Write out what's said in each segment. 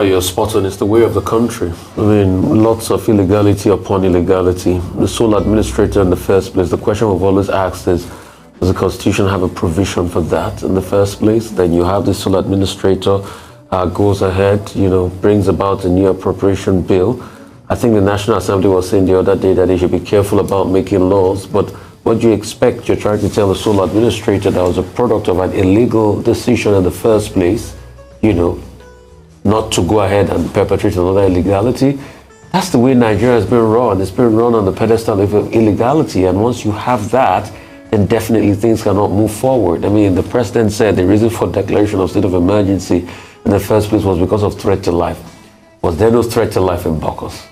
You're spot on. It's the way of the country. I mean, lots of illegality upon illegality. The sole administrator in the first place, the question we've always asked is, does the Constitution have a provision for that in the first place? Then you have the sole administrator goes ahead, brings about a new appropriation bill. I think the National Assembly was saying the other day that they should be careful about making laws, but what do you expect? You're trying to tell the sole administrator that was a product of an illegal decision in the first place, not to go ahead and perpetrate another illegality. That's the way Nigeria has been run. It's been run on the pedestal of illegality, and once you have that, then definitely things cannot move forward. I mean, the president said the reason for declaration of state of emergency in the first place was because of threat to life. Was there no threat to life in Bokos?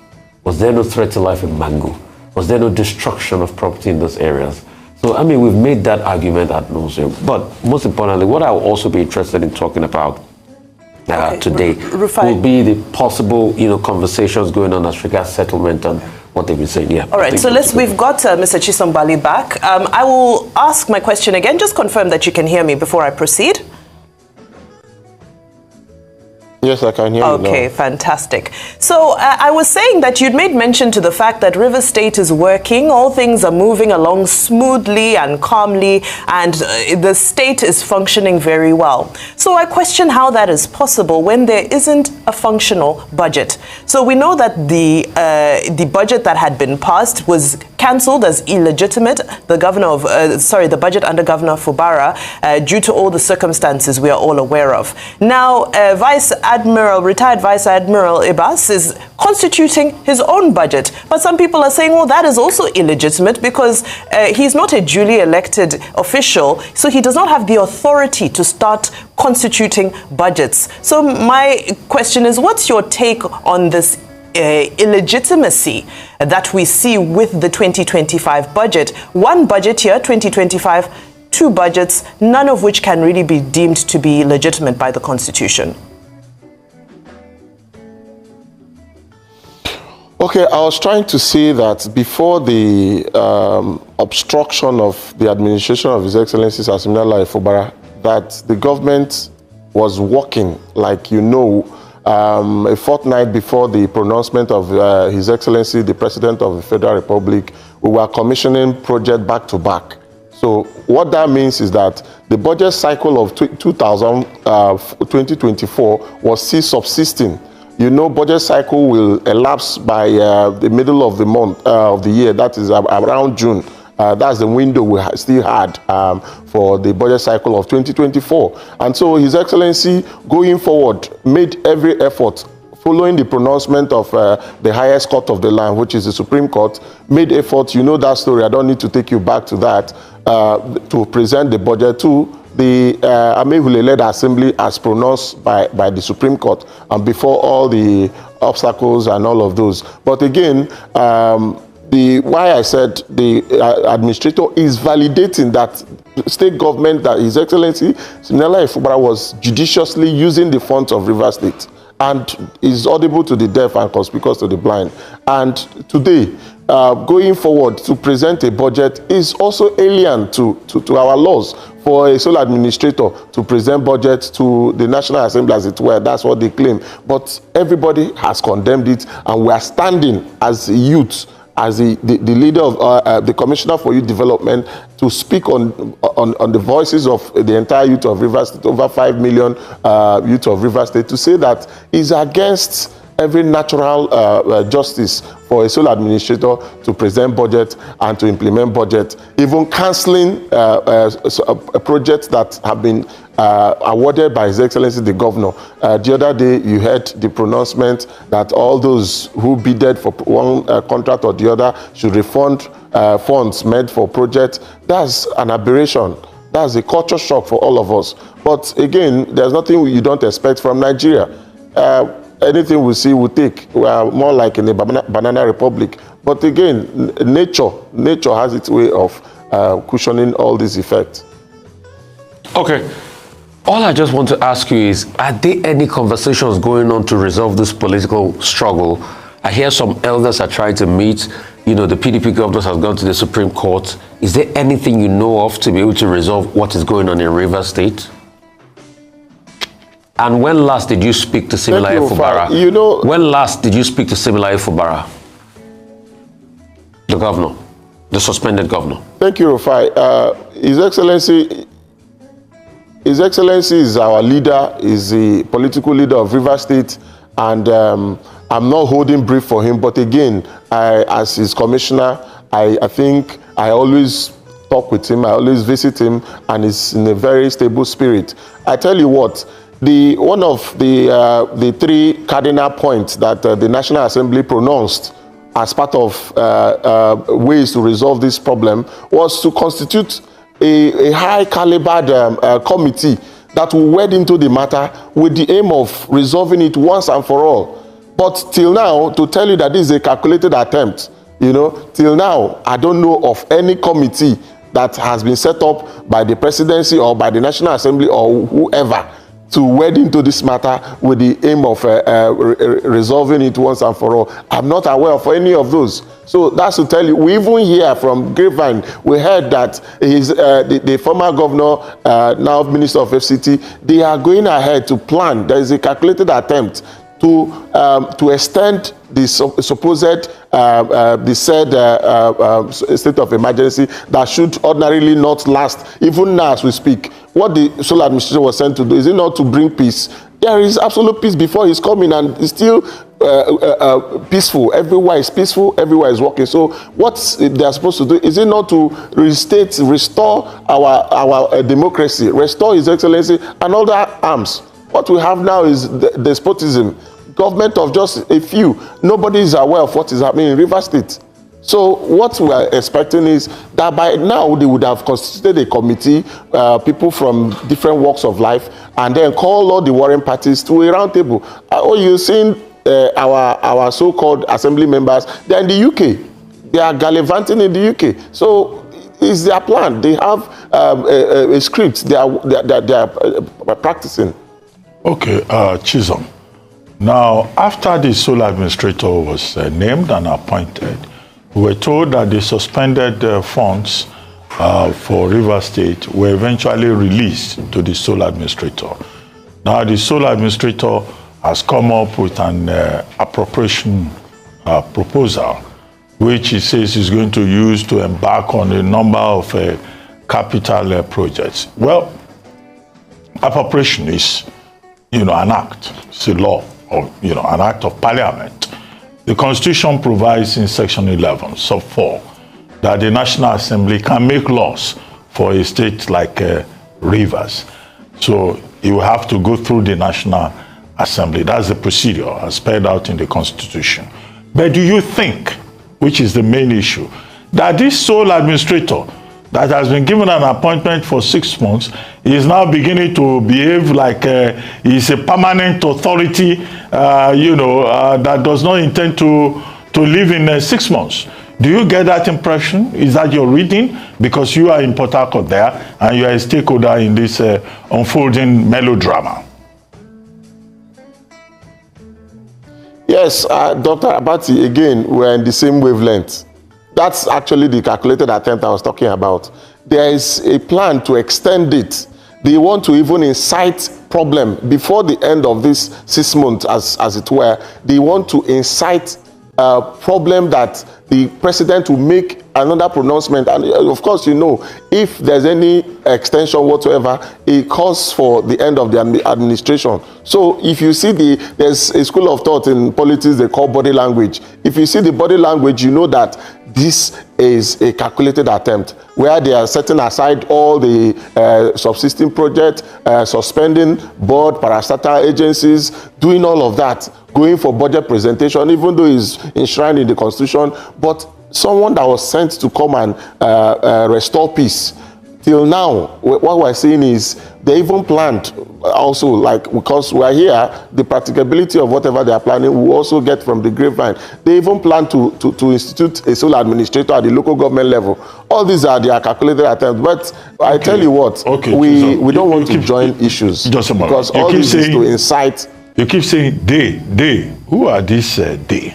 Was there no threat to life in Mango? Was there no destruction of property in those areas? So, I mean, we've made that argument ad nauseum. But most importantly, what I will also be interested in talking about today will be the possible, conversations going on as regards settlement and what they've been saying. Yeah. All right. So we've got Mr. Chisom Gbali back. I will ask my question again. Just confirm that you can hear me before I proceed. Yes, I can hear you now. Okay, fantastic. So I was saying that you'd made mention to the fact that River State is working, all things are moving along smoothly and calmly, and the state is functioning very well. So I question how that is possible when there isn't a functional budget. So we know that the budget that had been passed was cancelled as illegitimate. The budget under Governor Fubara, due to all the circumstances we are all aware of. Now, retired Vice Admiral Ibas is constituting his own budget. But some people are saying, well, that is also illegitimate because he's not a duly elected official, so he does not have the authority to start constituting budgets. So my question is, what's your take on this illegitimacy that we see with the 2025 budget? One budget year, 2025, two budgets, none of which can really be deemed to be legitimate by the Constitution. Okay, I was trying to say that before the obstruction of the administration of His Excellency Asimilala Fubara, that the government was working, like a fortnight before the pronouncement of His Excellency, the President of the Federal Republic. We were commissioning project back to back. So what that means is that the budget cycle of 2024 was still subsisting. Budget cycle will elapse by the middle of the month of the year. That is around June. That's the window we still had for the budget cycle of 2024. And so His Excellency, going forward, made every effort, following the pronouncement of the highest court of the land, which is the Supreme Court, made efforts. You know that story. I don't need to take you back to that, to present the budget to the Amehule-led assembly as pronounced by the Supreme Court, and before all the obstacles and all of those. But again, why I said the administrator is validating that state government, that His Excellency Asimilala Fubara was judiciously using the funds of River State and is audible to the deaf and conspicuous to the blind. And today, going forward to present a budget is also alien to our laws. For a sole administrator to present budget to the National Assembly, as it were, that's what they claim. But everybody has condemned it, and we are standing as youth, as the leader of the Commissioner for Youth Development, to speak on the voices of the entire youth of River State, over 5 million youth of River State, to say that is against every natural justice for a sole administrator to present budget and to implement budget, even cancelling projects that have been awarded by His Excellency the Governor. The other day, you heard the pronouncement that all those who bidded for one contract or the other should refund funds made for projects. That's an aberration. That's a culture shock for all of us. But again, there's nothing you don't expect from Nigeria. Anything we see, we take. We are more like in a banana republic. But again, nature has its way of cushioning all these effects. Okay. All I just want to ask you is, are there any conversations going on to resolve this political struggle? I hear some elders are trying to meet. The PDP governors have gone to the Supreme Court. Is there anything you know of to be able to resolve what is going on in River State? And when last did you speak to Similaye Fubara? You know, when last did you speak to Similaye Fubara? The governor, the suspended governor. Thank you, Rufai. His Excellency is our leader, is the political leader of Rivers State, and I'm not holding brief for him. But again, as his commissioner, I think I always talk with him, I always visit him, and he's in a very stable spirit. I tell you what, one of the three cardinal points that the National Assembly pronounced as part of ways to resolve this problem was to constitute a high calibered committee that will wade into the matter with the aim of resolving it once and for all. But till now, to tell you that this is a calculated attempt, you know, till now, I don't know of any committee that has been set up by the presidency or by the National Assembly or whoever to wade into this matter with the aim of resolving it once and for all. I'm not aware of any of those. So that's to tell you, we even hear from Grapevine, we heard that the former governor, now Minister of FCT, they are going ahead to plan. There is a calculated attempt to extend the supposed the said state of emergency that should ordinarily not last even now as we speak. What the sole administration was sent to do, is it not to bring peace? There is absolute peace before he's coming, and it's still peaceful. Everywhere is peaceful, everywhere is working. So what they are supposed to do, is it not to restore our democracy, restore His Excellency and all that arms? What we have now is despotism, government of just a few. Nobody is aware of what is happening in Rivers State. So what we are expecting is that by now they would have constituted a committee, people from different walks of life, and then call all the warring parties to a round table. You've seen our so-called assembly members, they're in the UK. They are gallivanting in the UK. So it's their plan. They have a script they are practicing. Okay, Chisholm. Now, after the sole administrator was named and appointed, we were told that the suspended funds for Rivers State were eventually released to the sole administrator. Now, the sole administrator has come up with an appropriation proposal, which he says he's going to use to embark on a number of capital projects. Well, appropriation is, an act. It's a law, or, an act of parliament. The Constitution provides in Section 11, sub 4, that the National Assembly can make laws for a state like Rivers. So it will have to go through the National Assembly. That's the procedure as spelled out in the Constitution. But do you think, which is the main issue, that this sole administrator that has been given an appointment for 6 months is now beginning to behave like he's a permanent authority, that does not intend to live in 6 months? Do you get that impression? Is that your reading? Because you are in Port Harcourt there, and you are a stakeholder in this unfolding melodrama. Yes, Dr. Abati, again, we're in the same wavelength. That's actually the calculated attempt I was talking about. There is a plan to extend it. They want to even incite problem before the end of this 6 months, as it were. They want to incite a problem that the president will make another pronouncement. And of course, if there's any extension whatsoever, it calls for the end of the administration. So if you see there's a school of thought in politics they call body language. If you see the body language, you know that this is a calculated attempt where they are setting aside all the subsisting projects, suspending board, parastatal agencies, doing all of that, going for budget presentation, even though it's enshrined in the Constitution. But someone that was sent to come and restore peace, till now, what we're seeing is they even planned also, because we're here, the practicability of whatever they are planning will also get from the grapevine. They even plan to institute a sole administrator at the local government level. All these are their calculated attempts. But I tell you what, we don't want to join issues. Just a moment. Because all this is to incite. You keep saying they. Who are these they?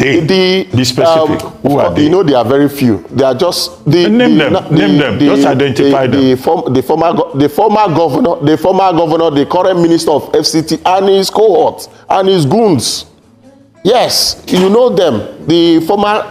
Be specific. Who are they? You know, they are very few. They are just name them. Just identify them. The former governor, the current minister of FCT, and his cohort and his goons. Yes, you know them. The former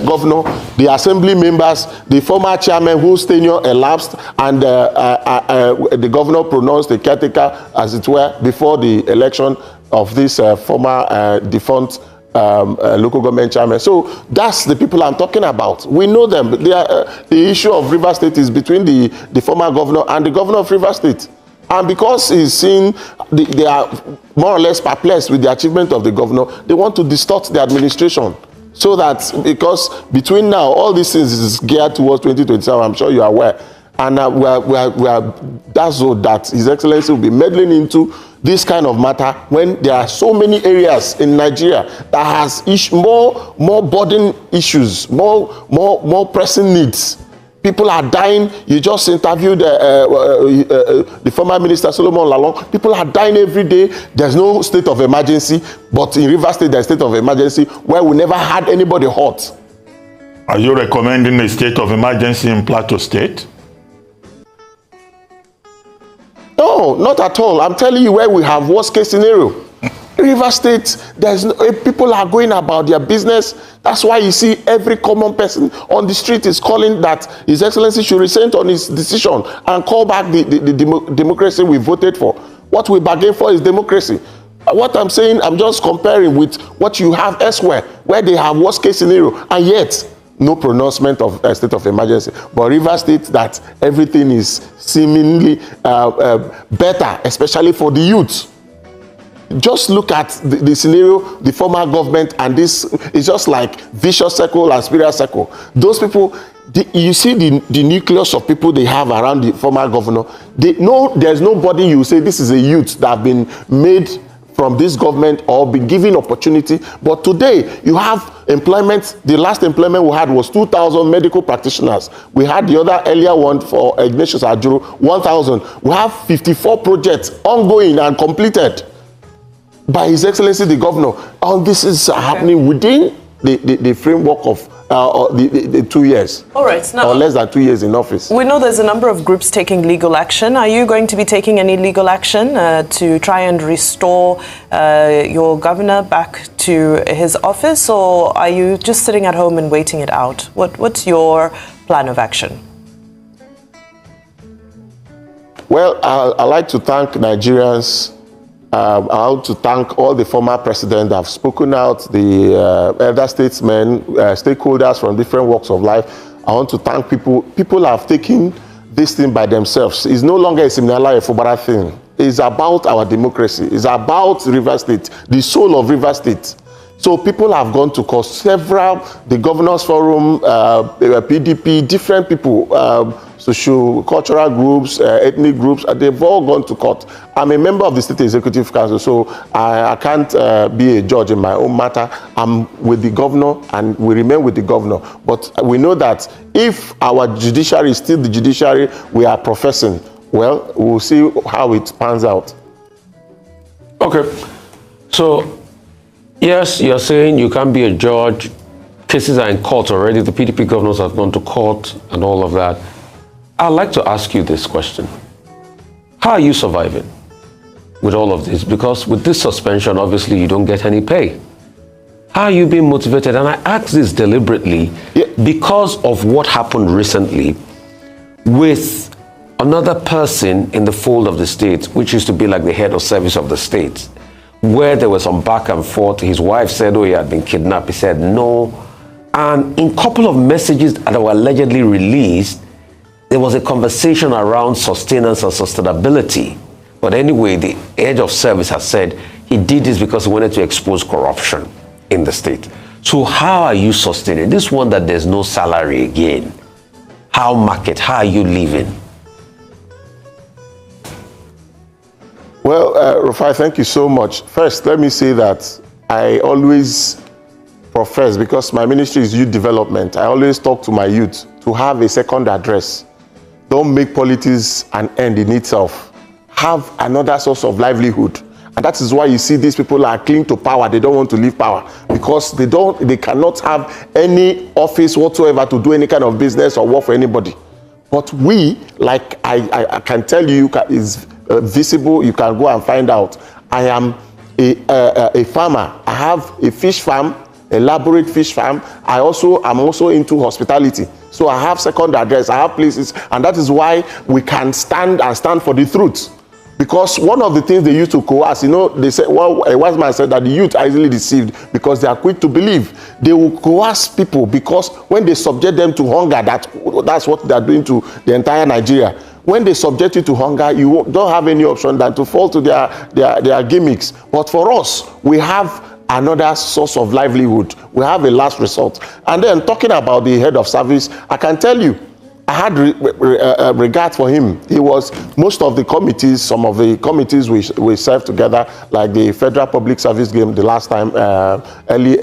governor, the assembly members, the former chairman whose tenure elapsed, and the governor pronounced the caretaker, as it were, before the election of this former defunct local government chairman. So that's the people I'm talking about. We know them. The issue of Rivers State is between the former governor and the governor of Rivers State. And because he's seen they are more or less perplexed with the achievement of the governor, they want to distort the administration. So that, because between now, all these things is geared towards 2027, I'm sure you are aware. And we are dazzled that His Excellency will be meddling into this kind of matter when there are so many areas in Nigeria that has more burden issues, more pressing needs. People are dying. You just interviewed the former minister, Solomon Lalong. People are dying every day. There's no state of emergency. But in Rivers State, there's state of emergency where we never had anybody hurt. Are you recommending a state of emergency in Plateau State? No, not at all. I'm telling you where we have worst case scenario. Rivers State, people are going about their business. That's why you see every common person on the street is calling that His Excellency should rescind on his decision and call back the democracy we voted for. What we bargained for is democracy. What I'm saying, I'm just comparing with what you have elsewhere, where they have worst case scenario, and yet no pronouncement of a state of emergency. But Rivers State, that everything is seemingly better, especially for the youth. Just look at the scenario, the former government, and this is just like vicious circle and spiral circle. Those people, you see the nucleus of people they have around the former governor. There's nobody you say this is a youth that have been made from this government or be given opportunity. But today you have employment. The last employment we had was 2,000 medical practitioners. We had the other earlier one for Ignatius Ajuru, 1,000. We have 54 projects ongoing and completed by His Excellency the Governor. All this is happening within the framework of the 2 years. All right, now, or less than 2 years in office. We know there's a number of groups taking legal action. Are you going to be taking any legal action to try and restore your governor back to his office, or are you just sitting at home and waiting it out? What's your plan of action? Well, I'd like to thank Nigerians. I want to thank all the former presidents that have spoken out, the elder statesmen, stakeholders from different walks of life. I want to thank people. People have taken this thing by themselves. It's no longer a Siminala Efubara thing. It's about our democracy. It's about Rivers State, the soul of Rivers State. So people have gone to court. Several, the Governors Forum, PDP, different people, social, cultural groups, ethnic groups, they've all gone to court. I'm a member of the State Executive Council, so I can't be a judge in my own matter. I'm with the governor and we remain with the governor. But we know that if our judiciary is still the judiciary we are professing, well, we'll see how it pans out. Okay. So, yes, you're saying you can't be a judge. Cases are in court already. The PDP governors have gone to court and all of that. I'd like to ask you this question. How are you surviving with all of this? Because with this suspension, obviously, you don't get any pay. How are you being motivated? And I ask this deliberately because of what happened recently with another person in the fold of the state, which used to be like the head of service of the state, where there was some back and forth. His wife said, oh, he had been kidnapped. He said no. And in a couple of messages that were allegedly released, there was a conversation around sustenance and sustainability. But anyway, the head of service has said he did this because he wanted to expose corruption in the state. So how are you sustaining this one that there's no salary again? How are you living? Well, Rufai, thank you so much. First, let me say that I always profess, because my ministry is youth development, I always talk to my youth to have a second address. Don't make politics an end in itself. Have another source of livelihood. And that is why you see these people are clinging to power. They don't want to leave power because they cannot have any office whatsoever to do any kind of business or work for anybody. But we, like I can tell you, is visible. You can go and find out. I am a farmer. I have a fish farm, elaborate fish farm. I'm also into hospitality. So I have second address. I have places, and that is why we can stand for the truth. Because one of the things they used to coerce, they said, well, a wise man said that the youth are easily deceived because they are quick to believe. They will coerce people because when they subject them to hunger, that's what they are doing to the entire Nigeria. When they subject you to hunger, you don't have any option than to fall to their gimmicks. But for us, we have another source of livelihood. We have a last resort. And then talking about the head of service, I can tell you, I had regard for him. He was most of the committees, some of the committees we served together, like the Federal Public Service Game the last time, early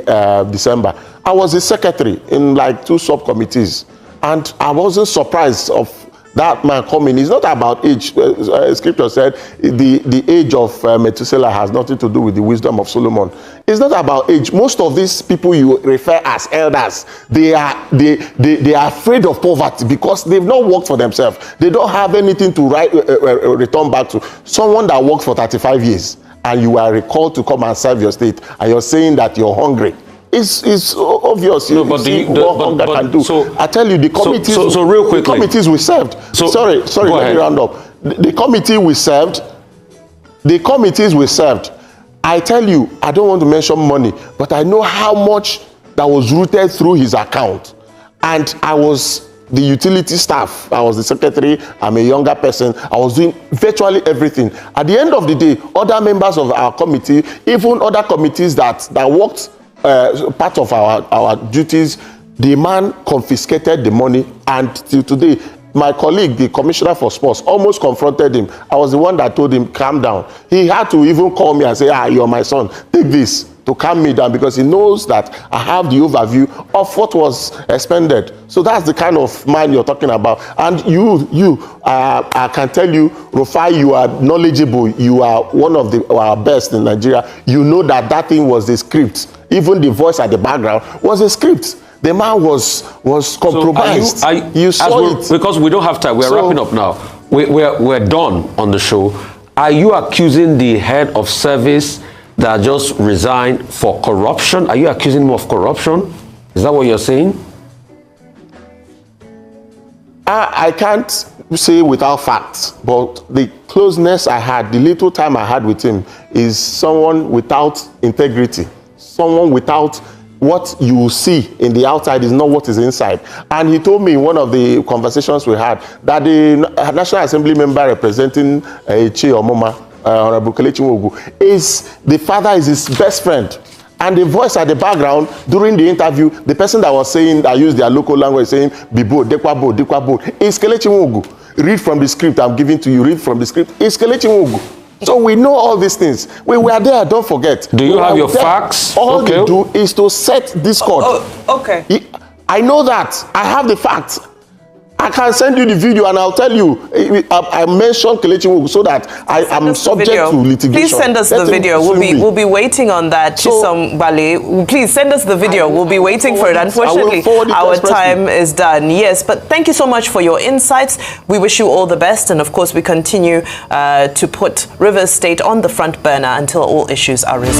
December. I was a secretary in like 2 subcommittees, and I wasn't surprised of that man coming. It's not about age. Scripture said the age of Methuselah has nothing to do with the wisdom of Solomon. It's not about age. Most of these people you refer as elders, they are afraid of poverty because they've not worked for themselves. They don't have anything to return back to. Someone that worked for 35 years and you are recalled to come and serve your state and you're saying that you're hungry. It's obvious. No, but what hunger can do. So I tell you, the committees. So real quickly, the committees we served. So, sorry, let me round up. The committee we served. The committees we served. I tell you, I don't want to mention money, but I know how much that was routed through his account, and I was the utility staff. I was the secretary. I'm a younger person. I was doing virtually everything. At the end of the day, other members of our committee, even other committees that worked. Part of our duties, the man confiscated the money, and till today, my colleague, the commissioner for sports, almost confronted him. I was the one that told him, calm down. He had to even call me and say, you're my son, take this, to calm me down, because he knows that I have the overview of what was expended. So that's the kind of man you're talking about. And I can tell you, Rufai, you are knowledgeable. You are one of our best in Nigeria. You know that thing was the script. Even the voice at the background was a script. The man was compromised. So you saw it. Because we don't have time. We're wrapping up now. We're done on the show. Are you accusing the head of service that just resigned for corruption? Are you accusing him of corruption? Is that what you're saying? I can't say without facts, but the closeness I had, the little time I had with him, is someone without integrity. Someone without what you see in the outside is not what is inside. And he told me in one of the conversations we had that the National Assembly member representing Che Omoma, Honorable Kelechi Nwogu, is the father is his best friend. And the voice at the background during the interview, the person that was saying, that used their local language, saying Bibo, Dekwabo, Dekwabo, is Kelechi Nwogu. Read from the script I'm giving to you. Read from the script. Is Kelechi Nwogu. So we know all these things. We were there, don't forget. Do you have your facts? All they do is to set discord. Okay. I know that. I have the facts. I can send you the video and I'll tell you. I mentioned Kelechi Nwogu so that I am subject to litigation. Please send us the video. We'll be waiting on that. Chisom Gbali, please send us the video. We'll be waiting for it. Unfortunately, our time is done. Yes, but thank you so much for your insights. We wish you all the best, and of course, we continue to put Rivers State on the front burner until all issues are resolved.